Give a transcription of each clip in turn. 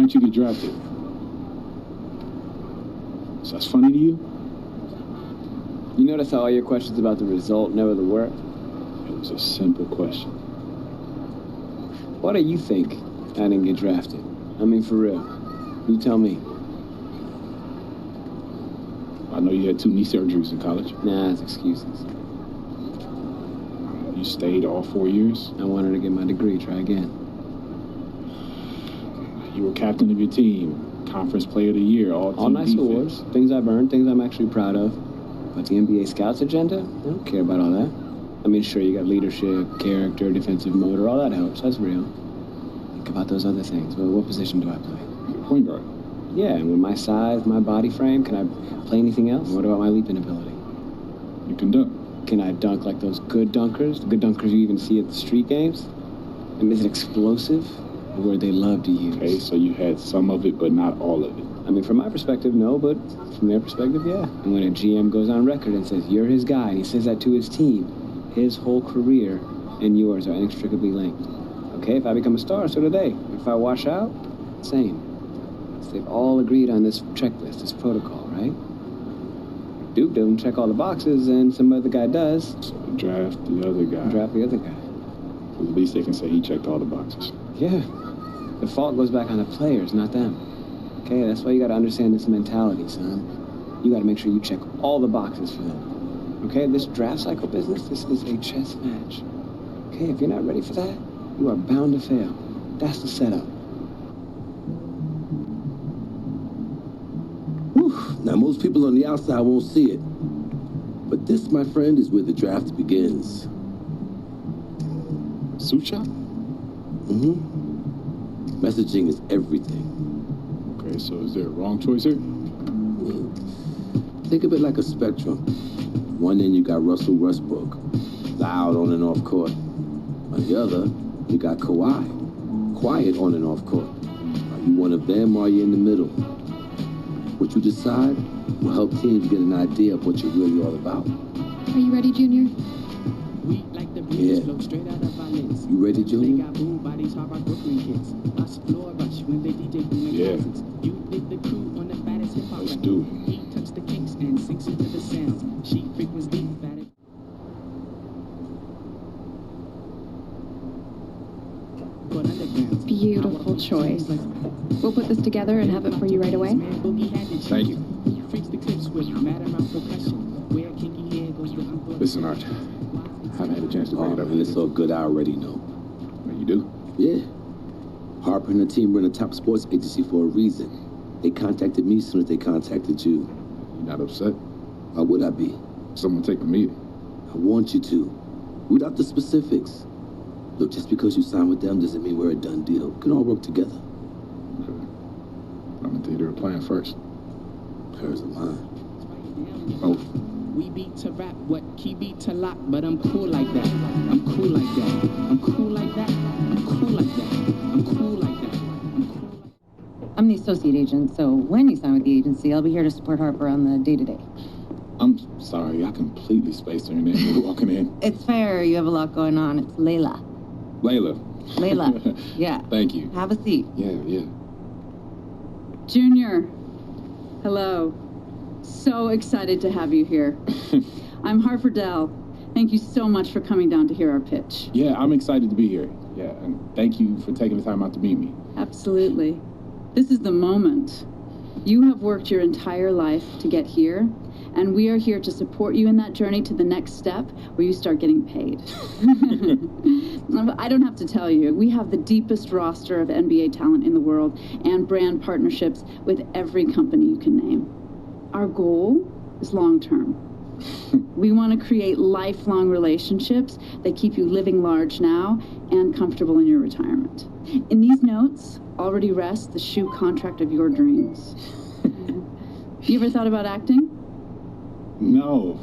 didn't you get drafted? So that's funny to you? You notice how all your questions about the result, never the work? It was a simple question. Why do you think I didn't get drafted? I mean, for real. You tell me. I know you had 2 knee surgeries in college. Nah, it's excuses. You stayed all 4 years? I wanted to get my degree, try again. You were captain of your team, conference player of the year, all nice defense. awards, things I've earned, things I'm actually proud of. But the NBA scouts agenda, I don't care about all that. I mean, sure, you got leadership, character, defensive motor, all that helps, that's real. Think about those other things. Well, what position do I play? Point guard. Yeah, and with my size, my body frame, can I play anything else? What about my leaping ability? You can dunk. Can I dunk like those good dunkers? The good dunkers you even see at the street games? And is it explosive? The word they love to use. Okay, so you had some of it, but not all of it. I mean, from my perspective, no, but from their perspective, yeah. And when a GM goes on record and says, you're his guy, and he says that to his team, his whole career and yours are inextricably linked. Okay, if I become a star, so do they. If I wash out, same. So they've all agreed on this checklist, this protocol, right? Duke doesn't check all the boxes, and some other guy does. So draft the other guy. Draft the other guy. At least they can say he checked all the boxes. Yeah. The fault goes back on the players, not them. Okay, that's why you gotta understand this mentality, son. You gotta make sure you check all the boxes for them. Okay, this draft cycle business, this is a chess match. Okay, if you're not ready for that, you are bound to fail. That's the setup. Whew. Now, most people on the outside won't see it. But this, my friend, is where the draft begins. Suit shot? Mm-hmm. Messaging is everything. Okay, so is there a wrong choice here? Think of it like a spectrum. One end, you got Russell Westbrook, loud on and off court. On the other, you got Kawhi, quiet on and off court. Are you one of them, or are you in the middle? What you decide will help teams get an idea of what you're really all about. Are you ready, Junior? Yeah. You ready, Junior? Yeah. Let's do it. Beautiful choice. We'll put this together and have it for you right away. Thank you. Listen, Arch, I haven't had a chance to bring it up. And it's all good, I already know. You do? Yeah. Harper and the team run a top sports agency for a reason. They contacted me as soon as they contacted you. You not upset? Why would I be? Someone take a meeting. I want you to. Without the specifics. Look, just because you sign with them doesn't mean we're a done deal. We can all work together. Okay. I'm gonna take their plan first. Hers or mine. Both. We beat to rap, what key beat to lock, but I'm cool like that. I'm cool like that. I'm cool like that. I'm cool like that. I'm cool like that. I'm cool like that. I'm the associate agent, so when you sign with the agency, I'll be here to support Harper on the day-to-day. I'm sorry, I completely spaced her name when walking in. It's fair, you have a lot going on. It's Layla. Layla. Layla, yeah. Thank you. Have a seat. Yeah. Junior, hello. So excited to have you here. I'm Harper Dell. Thank you so much for coming down to hear our pitch. Yeah, I'm excited to be here. Yeah, and thank you for taking the time out to meet me. Absolutely. This is the moment. You have worked your entire life to get here, and we are here to support you in that journey to the next step where you start getting paid. I don't have to tell you, we have the deepest roster of NBA talent in the world and brand partnerships with every company you can name. Our goal is long-term. We want to create lifelong relationships that keep you living large now and comfortable in your retirement. In these notes already rests the shoe contract of your dreams. You ever thought about acting? No,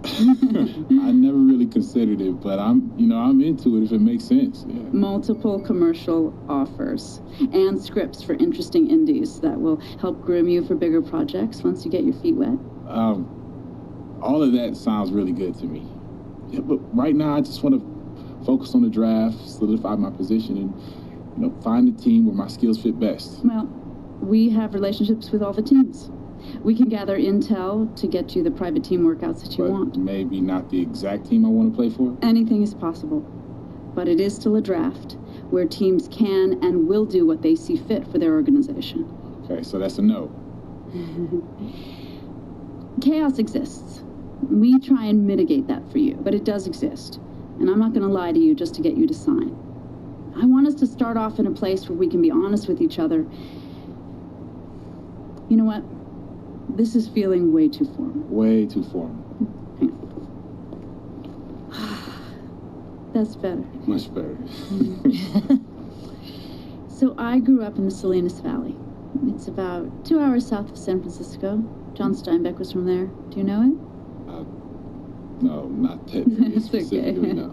I never really considered it, but I'm into it if it makes sense. Yeah. Multiple commercial offers and scripts for interesting indies that will help groom you for bigger projects once you get your feet wet. All of that sounds really good to me. Yeah, but right now I just want to focus on the draft, solidify my position, and find a team where my skills fit best. Well, we have relationships with all the teams. We can gather intel to get you the private team workouts that you want. Maybe not the exact team I want to play for? Anything is possible. But it is still a draft where teams can and will do what they see fit for their organization. Okay, so that's a no. Chaos exists. We try and mitigate that for you, but it does exist. And I'm not going to lie to you just to get you to sign. I want us to start off in a place where we can be honest with each other. You know what? This is feeling way too formal. Way too formal. That's better. Much better. So I grew up in the Salinas Valley. It's about 2 hours south of San Francisco. John Steinbeck was from there. Do you know it? No, not technically. It's okay. Specifically, no.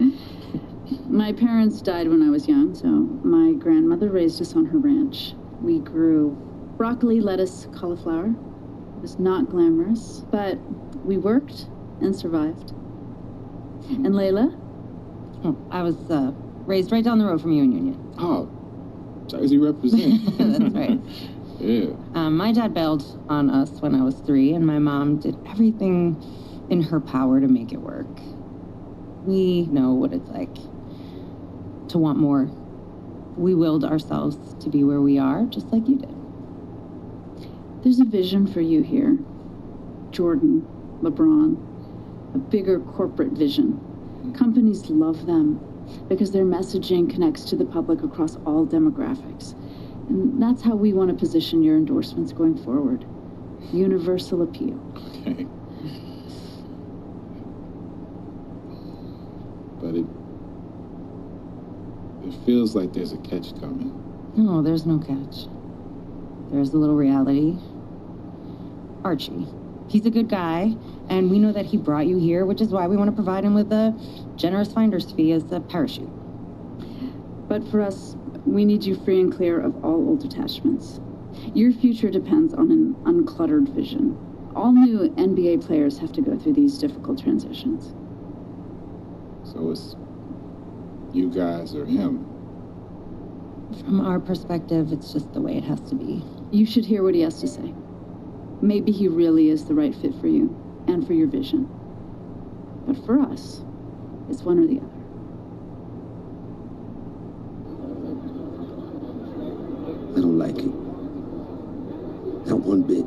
My parents died when I was young, so my grandmother raised us on her ranch. We grew broccoli, lettuce, cauliflower. It was not glamorous, but we worked and survived. And Layla? Oh, I was raised right down the road from you in Union. Oh, Jersey represent. That's right. Yeah. My dad bailed on us when I was 3, and my mom did everything in her power to make it work. We know what it's like to want more. We willed ourselves to be where we are, just like you did. There's a vision for you here. Jordan, LeBron, a bigger corporate vision. Companies love them because their messaging connects to the public across all demographics. And that's how we want to position your endorsements going forward. Universal appeal. Okay. But it feels like there's a catch coming. No, there's no catch. There's a little reality. Archie. He's a good guy, and we know that he brought you here, which is why we want to provide him with a generous finder's fee as a parachute. But for us, we need you free and clear of all old attachments. Your future depends on an uncluttered vision. All new NBA players have to go through these difficult transitions. So it's you guys or him. From our perspective, it's just the way it has to be. You should hear what he has to say. Maybe he really is the right fit for you and for your vision. But for us, it's one or the other. I don't like it. Not one bit.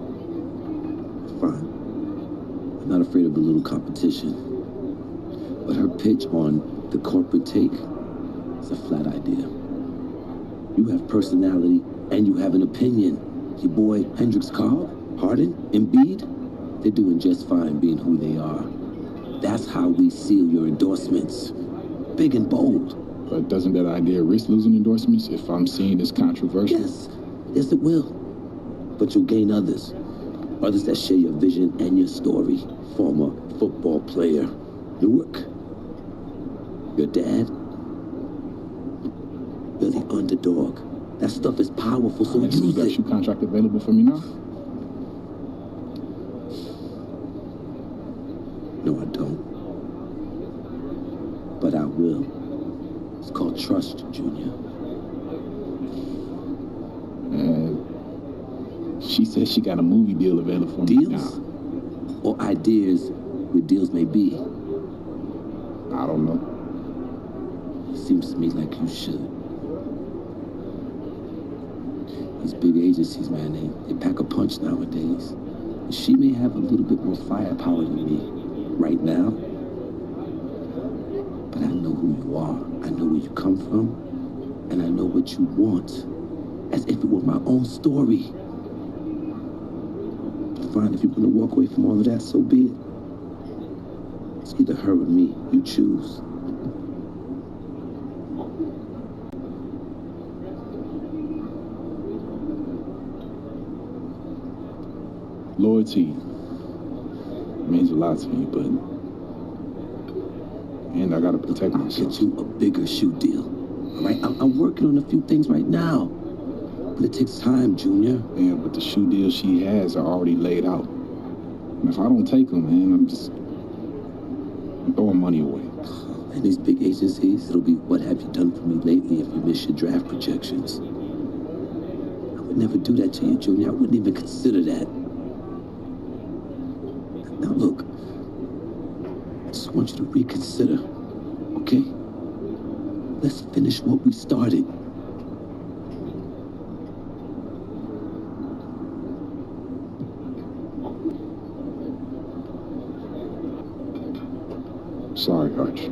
Fine. I'm not afraid of a little competition. But her pitch on the corporate take is a flat idea. You have personality and you have an opinion. Your boy Hendricks Carl, Harden, Embiid, they're doing just fine being who they are. That's how we seal your endorsements. Big and bold. But doesn't that idea risk losing endorsements if I'm seen as controversial? Yes, it will. But you'll gain others. Others that share your vision and your story. Former football player, Newark. Your dad. You're the underdog. That stuff is powerful, so use You got it. a shoe contract available for me now? No, I don't. But I will. It's called trust, Junior. She said she got a movie deal available for me Deals? now. Or ideas where deals may be? I don't know. Seems to me like you should. These big agencies, man, they pack a punch nowadays. She may have a little bit more firepower than me right now. But I know who you are. I know where you come from. And I know what you want. As if it were my own story. Fine, if you want to walk away from all of that, so be it. It's either her or me. You choose. Loyalty means a lot to me, but... And I gotta protect I'll myself. get you a bigger shoe deal. All right? I'm working on a few things right now. But it takes time, Junior. Yeah, but the shoe deals she has are already laid out. And if I don't take them, man, I'm throwing money away. And these big agencies, it'll be what have you done for me lately if you miss your draft projections. I would never do that to you, Junior. I wouldn't even consider that. Now look, I just want you to reconsider, okay? Let's finish what we started. Sorry, Arch.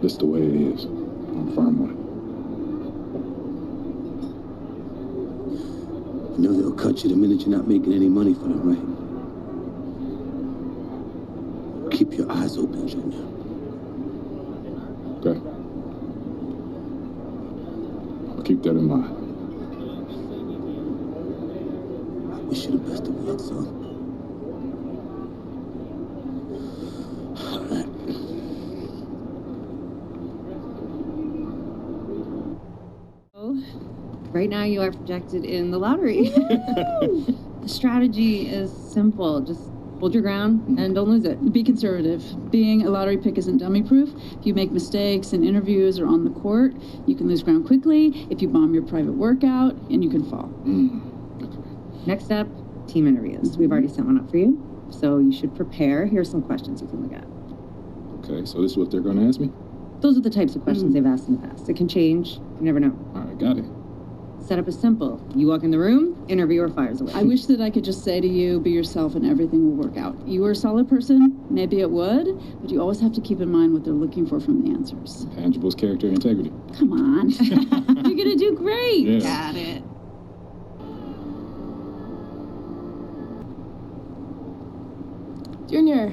This the way it is. I'm firm on it. You know they'll cut you the minute you're not making any money for them, right? Keep your eyes open, Junior. Okay. I'll keep that in mind. I wish you the best of luck, son. Right now, you are projected in the lottery. The strategy is simple. Just hold your ground and don't lose it. Be conservative. Being a lottery pick isn't dummy-proof. If you make mistakes in interviews or on the court, you can lose ground quickly. If you bomb your private workout, and you can fall. Next up, team interviews. We've already set one up for you, so you should prepare. Here's some questions you can look at. Okay, so this is what they're going to ask me? Those are the types of questions they've asked in the past. It can change. You never know. All right, got it. Setup is simple. You walk in the room, interviewer fires away. I wish that I could just say to you, be yourself and everything will work out. You are a solid person, maybe it would, but you always have to keep in mind what they're looking for from the answers. Tangibles, character, integrity. Come on. You're gonna do great. Yeah. Got it. Junior,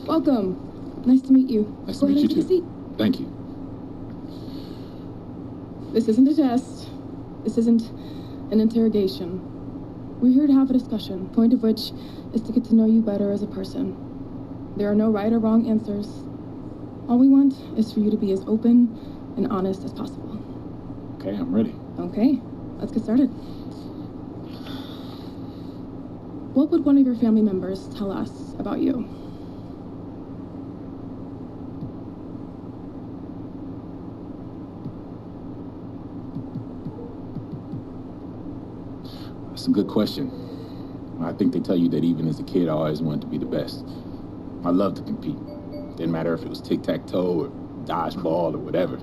welcome. Nice to meet you. Nice Go to meet ahead you and take a too. seat. Thank you. This isn't a test. This isn't an interrogation. We're here to have a discussion, point of which is to get to know you better as a person. There are no right or wrong answers. All we want is for you to be as open and honest as possible. Okay, I'm ready. Okay, let's get started. What would one of your family members tell us about you? That's a good question. I think they tell you that even as a kid, I always wanted to be the best. I loved to compete. Didn't matter if it was tic-tac-toe or dodgeball or whatever.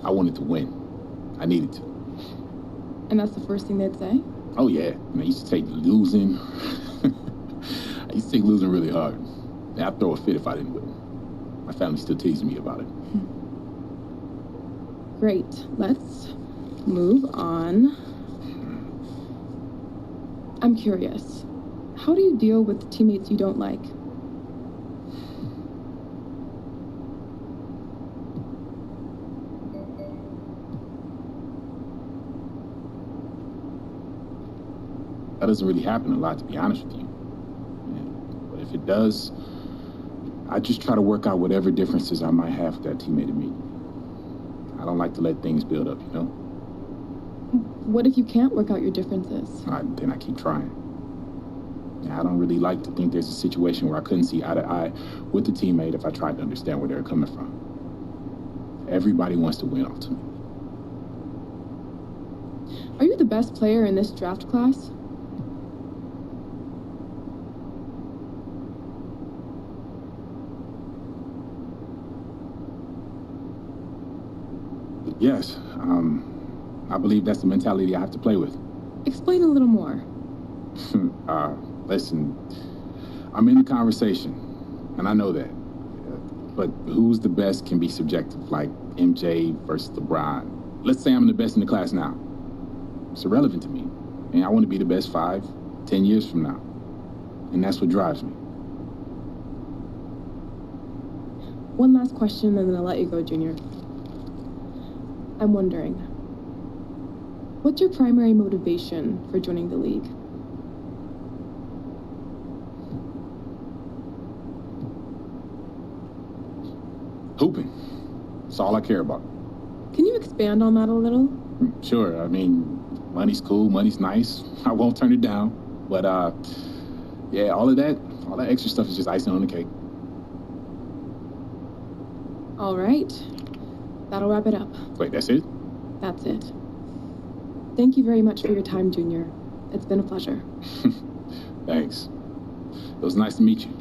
I wanted to win. I needed to. And that's the first thing they'd say? Oh, yeah. And I used to take losing. I used to take losing really hard. I'd throw a fit if I didn't win. My family still teases me about it. Great. Let's move on. I'm curious. How do you deal with teammates you don't like? That doesn't really happen a lot, to be honest with you. But if it does, I just try to work out whatever differences I might have with that teammate and me. I don't like to let things build up, you know? What if you can't work out your differences? Then I keep trying. Yeah, I don't really like to think there's a situation where I couldn't see eye to eye with the teammate if I tried to understand where they're coming from. Everybody wants to win ultimately. Are you the best player in this draft class? Yes, I believe that's the mentality I have to play with. Explain a little more. Listen, I'm in the conversation, and I know that. But who's the best can be subjective, like MJ versus LeBron. Let's say I'm the best in the class now. It's irrelevant to me. And I want to be the best 5, 10 years from now. And that's what drives me. One last question, and then I'll let you go, Junior. I'm wondering, what's your primary motivation for joining the league? Hooping. That's all I care about. Can you expand on that a little? Sure, I mean, money's cool, money's nice. I won't turn it down. But, yeah, all that extra stuff is just icing on the cake. All right. That'll wrap it up. Wait, that's it? That's it. Thank you very much for your time, Junior. It's been a pleasure. Thanks. It was nice to meet you.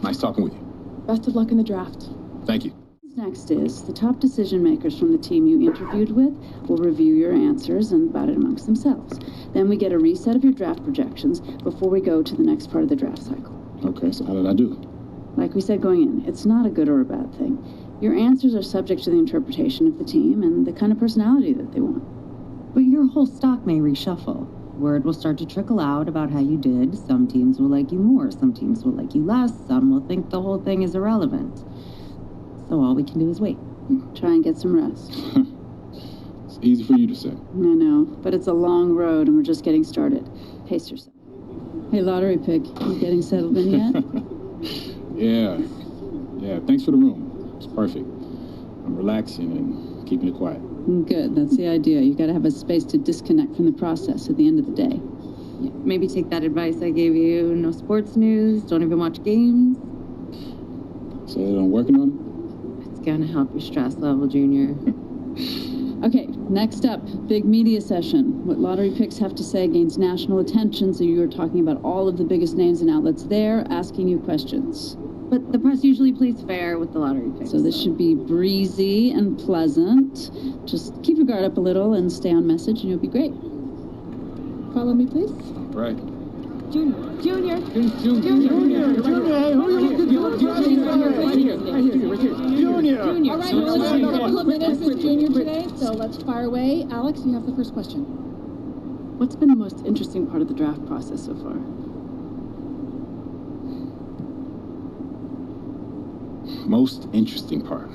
Nice talking with you. Best of luck in the draft. Thank you. Next is the top decision makers from the team you interviewed with will review your answers and bat it amongst themselves. Then we get a reset of your draft projections before we go to the next part of the draft cycle. Okay, so how did I do? Like we said going in, it's not a good or a bad thing. Your answers are subject to the interpretation of the team and the kind of personality that they want. But your whole stock may reshuffle. Word will start to trickle out about how you did. Some teams will like you more, some teams will like you less, some will think the whole thing is irrelevant. So all we can do is wait. Try and get some rest. It's easy for you to say. I know, but it's a long road and we're just getting started. Pace yourself. Hey, lottery pick, you getting settled in yet? Yeah, thanks for the room. It's perfect. I'm relaxing and keeping it quiet. Good, that's the idea. You gotta have a space to disconnect from the process at the end of the day. Yeah, maybe take that advice I gave you. No sports news, don't even watch games. So I'm working on it? It's gonna help your stress level, Junior. Okay, next up, big media session. What lottery picks have to say gains national attention, so you're talking about all of the biggest names and outlets there, asking you questions. But the press usually plays fair with the lottery picks. So this should be breezy and pleasant. Just keep your guard up a little and stay on message and you'll be great. Follow me, please. Right. Junior. Junior. All right, well, it's a couple of minutes with Junior today, so let's fire away. Alex, you have the first question. What's been the most interesting part of the draft process so far? Most interesting part?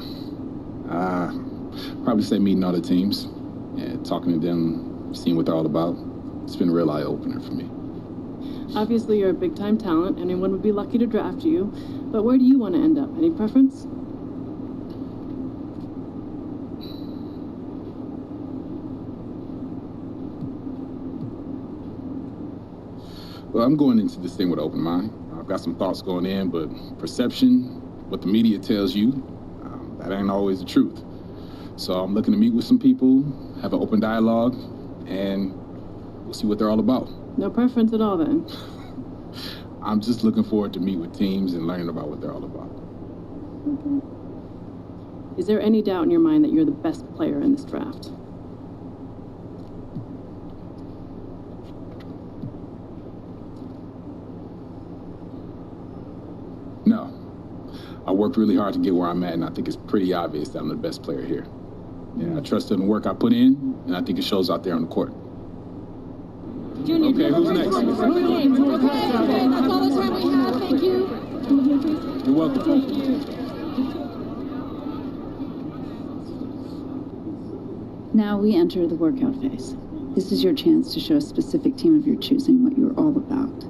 Probably say meeting other teams. Yeah, talking to them, seeing what they're all about. It's been a real eye-opener for me. Obviously, you're a big-time talent. Anyone would be lucky to draft you. But where do you want to end up? Any preference? Well, I'm going into this thing with an open mind. I've got some thoughts going in, but perception, what the media tells you, that ain't always the truth. So I'm looking to meet with some people, have an open dialogue, and we'll see what they're all about. No preference at all, then? I'm just looking forward to meet with teams and learning about what they're all about. Okay. Is there any doubt in your mind that you're the best player in this draft? No. I worked really hard to get where I'm at, and I think it's pretty obvious that I'm the best player here. Yeah, I trust in the work I put in, and I think it shows out there on the court. Junior, okay, who's next? Okay, that's all the time we have. Thank you. You're welcome. Thank you. Now we enter the workout phase. This is your chance to show a specific team of your choosing what you're all about.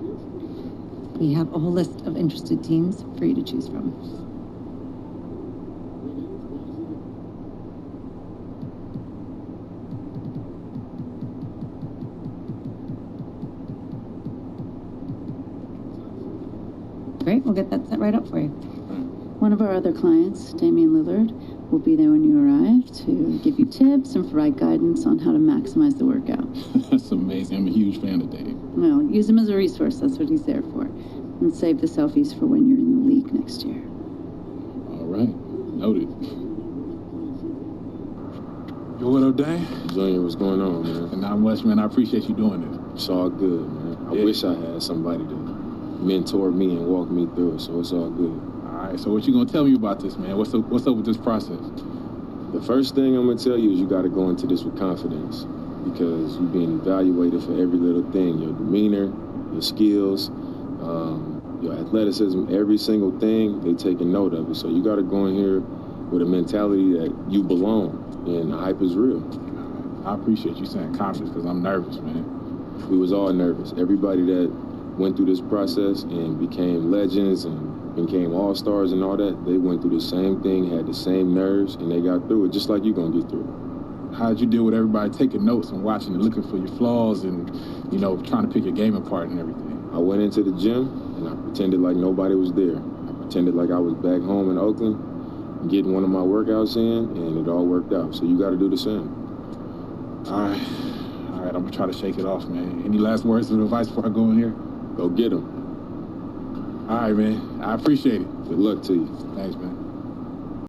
We have a whole list of interested teams for you to choose from. Great, we'll get that set right up for you. One of our other clients, Damian Lillard, will be there when you arrive to give you tips and provide guidance on how to maximize the workout. That's amazing. I'm a huge fan of Dave. Well, use him as a resource. That's what he's there for. And save the selfies for when you're in the league next year. All right. Noted. Yo, what up, Dave? Junior, what's going on, man? Not much, man. I appreciate you doing this. It's all good, man. I wish I had somebody to mentor me and walk me through it, so it's all good. All right, so what you gonna tell me about this, man? What's up with this process? The first thing I'm gonna tell you is you gotta go into this with confidence, because you're being evaluated for every little thing, your demeanor, your skills, your athleticism, every single thing, they taking note of it. So you gotta go in here with a mentality that you belong, and the hype is real. I appreciate you saying confidence, because I'm nervous, man. We was all nervous. Everybody that went through this process and became legends and became all-stars and all that, they went through the same thing, had the same nerves, and they got through it, just like you're gonna get through it. How'd you deal with everybody taking notes and watching and looking for your flaws and, trying to pick your game apart and everything? I went into the gym and I pretended like nobody was there. I pretended like I was back home in Oakland, getting one of my workouts in, and it all worked out. So you got to do the same. All right, I'm gonna try to shake it off, man. Any last words of advice before I go in here? Go get them. All right, man. I appreciate it. Good luck to you. Thanks, man.